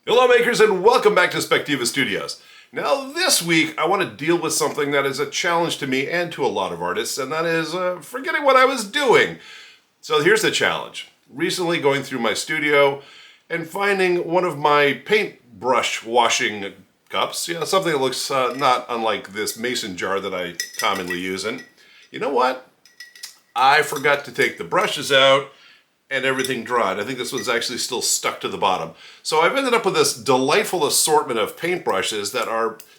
Hello makers and welcome back to Spectiva Studios. Now this week I want to deal with something that is a challenge to me and to a lot of artists, and that is forgetting what I was doing. So here's the challenge. Recently going through my studio and finding one of my paintbrush washing cups, something that looks not unlike this mason jar that I commonly use, and you know what? I forgot to take the brushes out and everything dried. I think this one's actually still stuck to the bottom. So I've ended up with this delightful assortment of paintbrushes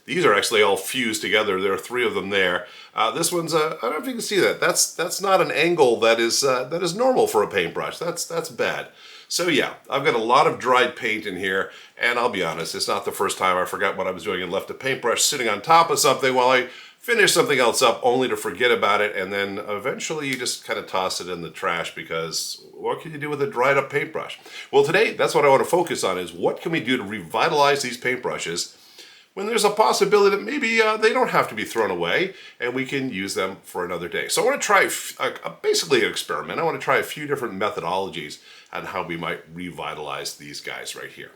these are actually all fused together. There are three of them there. This one's, I don't know if you can see that. That's not an angle that is normal for a paintbrush. That's bad. So yeah, I've got a lot of dried paint in here, and I'll be honest, it's not the first time I forgot what I was doing and left a paintbrush sitting on top of something while I finish something else up only to forget about it, and then eventually you just kind of toss it in the trash because what can you do with a dried up paintbrush? Well, today that's what I want to focus on, is what can we do to revitalize these paintbrushes when there's a possibility that maybe they don't have to be thrown away and we can use them for another day. So I want to try basically an experiment. I want to try a few different methodologies on how we might revitalize these guys right here.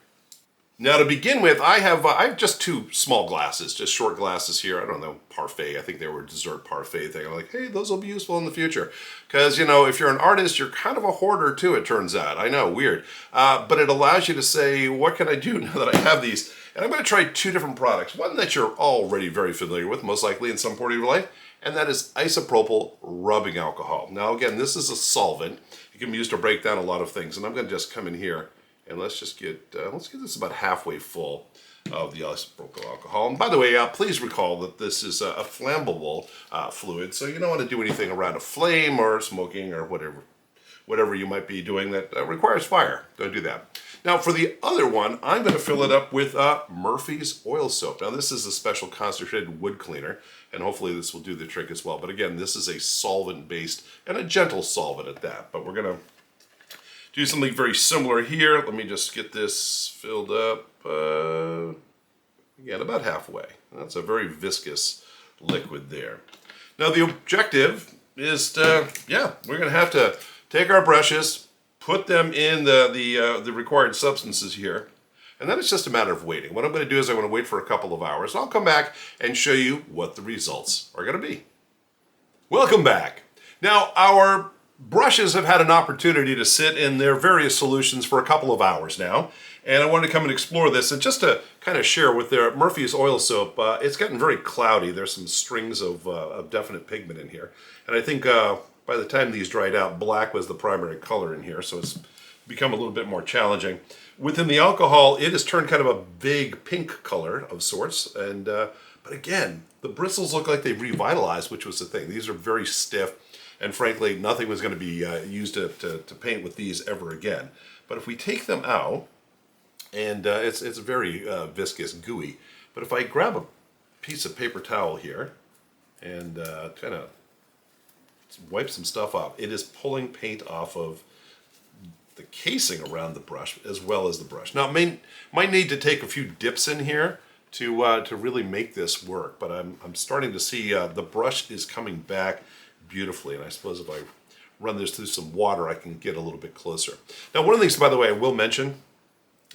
Now to begin with, I have just two small glasses, just short glasses here. I don't know, parfait. I think they were a dessert parfait thing. I'm like, hey, those will be useful in the future. Because, you know, if you're an artist, you're kind of a hoarder too, it turns out. I know, weird. But it allows you to say, what can I do now that I have these? And I'm going to try two different products. One that you're already very familiar with, most likely in some point of your life, and that is isopropyl rubbing alcohol. Now again, this is a solvent. It can be used to break down a lot of things. And I'm going to just come in here and let's get this about halfway full of the isopropyl alcohol. And by the way, please recall that this is a flammable fluid, so you don't want to do anything around a flame or smoking or whatever you might be doing that requires fire. Don't do that. Now for the other one, I'm going to fill it up with Murphy's oil soap. Now this is a special concentrated wood cleaner, and hopefully this will do the trick as well. But again, this is a solvent-based and a gentle solvent at that. But we're going to do something very similar here. Let me just get this filled up, again, about halfway. That's a very viscous liquid there. Now the objective is we're gonna have to take our brushes, put them in the required substances here, and then it's just a matter of waiting. What I'm gonna do is I'm gonna wait for a couple of hours. I'll come back and show you what the results are gonna be. Welcome back. Now our brushes have had an opportunity to sit in their various solutions for a couple of hours now, and I wanted to come and explore this, and just to kind of share with their Murphy's oil soap, it's gotten very cloudy. There's some strings of definite pigment in here, and I think by the time these dried out, black was the primary color in here, so it's become a little bit more challenging. Within the alcohol, it has turned kind of a big pink color of sorts, and but again, the bristles look like they've revitalized, which was the thing. These are very stiff. And frankly, nothing was going to be used to paint with these ever again. But if we take them out, and it's very viscous, gooey. But if I grab a piece of paper towel here and kind of wipe some stuff off, it is pulling paint off of the casing around the brush as well as the brush. Now, it might need to take a few dips in here to really make this work. But I'm starting to see the brush is coming back beautifully, and I suppose if I run this through some water I can get a little bit closer. Now one of the things, by the way, I will mention,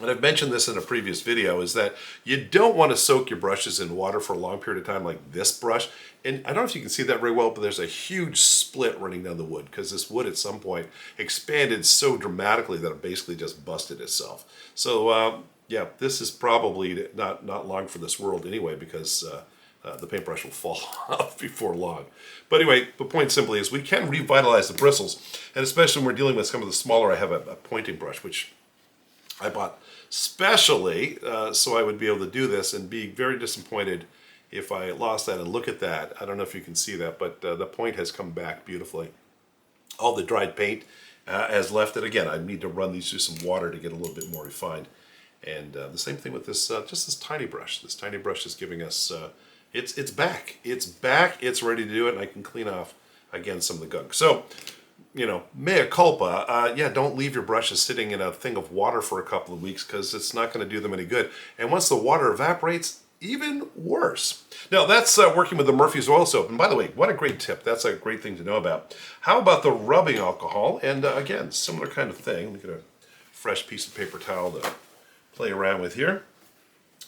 and I've mentioned this in a previous video, is that you don't want to soak your brushes in water for a long period of time like this brush. And I don't know if you can see that very well, but there's a huge split running down the wood because this wood at some point expanded so dramatically that it basically just busted itself. So yeah, this is probably not long for this world anyway, because the paintbrush will fall off before long. But anyway, the point simply is we can revitalize the bristles, and especially when we're dealing with some of the smaller, I have a pointing brush, which I bought specially so I would be able to do this, and be very disappointed if I lost that. And look at that. I don't know if you can see that, but the point has come back beautifully. All the dried paint has left it. Again, I need to run these through some water to get a little bit more refined. And the same thing with this, just this tiny brush. This tiny brush is giving us it's back. It's back. It's ready to do it, and I can clean off, again, some of the gunk. So, you know, mea culpa. Yeah, don't leave your brushes sitting in a thing of water for a couple of weeks, because it's not going to do them any good. And once the water evaporates, even worse. Now, that's working with the Murphy's oil soap. And by the way, what a great tip. That's a great thing to know about. How about the rubbing alcohol? And again, similar kind of thing. Let me get a fresh piece of paper towel to play around with here.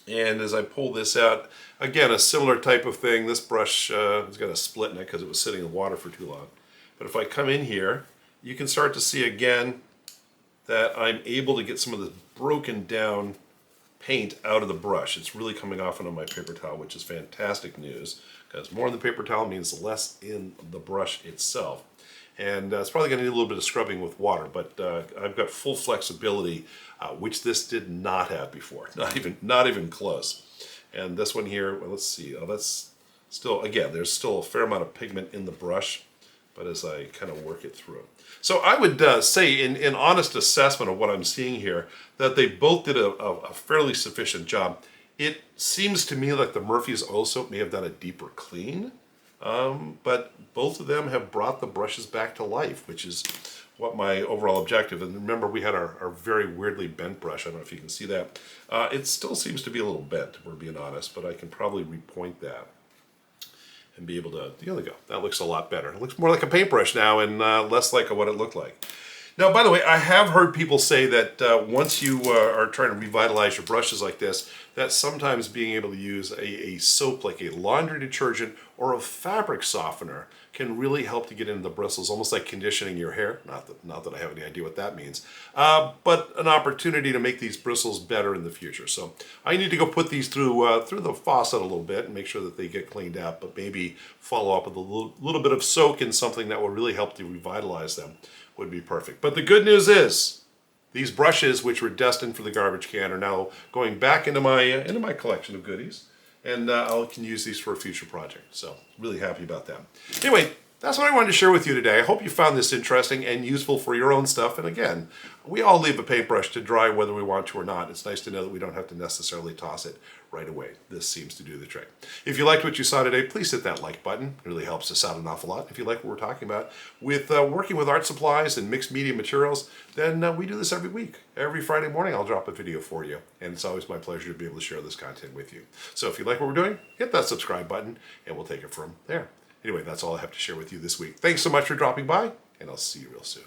And as I pull this out, again, a similar type of thing. This brush has got a split in it because it was sitting in water for too long. But if I come in here, you can start to see again that I'm able to get some of this broken down paint out of the brush. It's really coming off onto my paper towel, which is fantastic news, because more in the paper towel means less in the brush itself. And it's probably going to need a little bit of scrubbing with water, but I've got full flexibility, which this did not have before. Not even close. And this one here, well, let's see. Oh, that's still, again, there's still a fair amount of pigment in the brush, but as I kind of work it through. So I would say, in honest assessment of what I'm seeing here, that they both did a fairly sufficient job. It seems to me like the Murphy's Oil Soap may have done a deeper clean. But both of them have brought the brushes back to life, which is what my overall objective. And remember, we had our very weirdly bent brush. I don't know if you can see that. It still seems to be a little bent, if we're being honest, but I can probably repoint that and be able to, there we go. That looks a lot better. It looks more like a paintbrush now and less like what it looked like. Now, by the way, I have heard people say that once you are trying to revitalize your brushes like this, that sometimes being able to use a soap like a laundry detergent or a fabric softener can really help to get into the bristles, almost like conditioning your hair. Not that I have any idea what that means, but an opportunity to make these bristles better in the future. So I need to go put these through the faucet a little bit and make sure that they get cleaned out, but maybe follow up with a little bit of soak in something that will really help to revitalize them. Would be perfect. But the good news is these brushes, which were destined for the garbage can, are now going back into my collection of goodies, and I can use these for a future project. So really happy about that. Anyway, that's what I wanted to share with you today. I hope you found this interesting and useful for your own stuff. And again, we all leave a paintbrush to dry whether we want to or not. It's nice to know that we don't have to necessarily toss it right away. This seems to do the trick. If you liked what you saw today, please hit that like button. It really helps us out an awful lot. If you like what we're talking about with working with art supplies and mixed media materials, then we do this every week. Every Friday morning I'll drop a video for you, and it's always my pleasure to be able to share this content with you. So if you like what we're doing, hit that subscribe button and we'll take it from there. Anyway, that's all I have to share with you this week. Thanks so much for dropping by, and I'll see you real soon.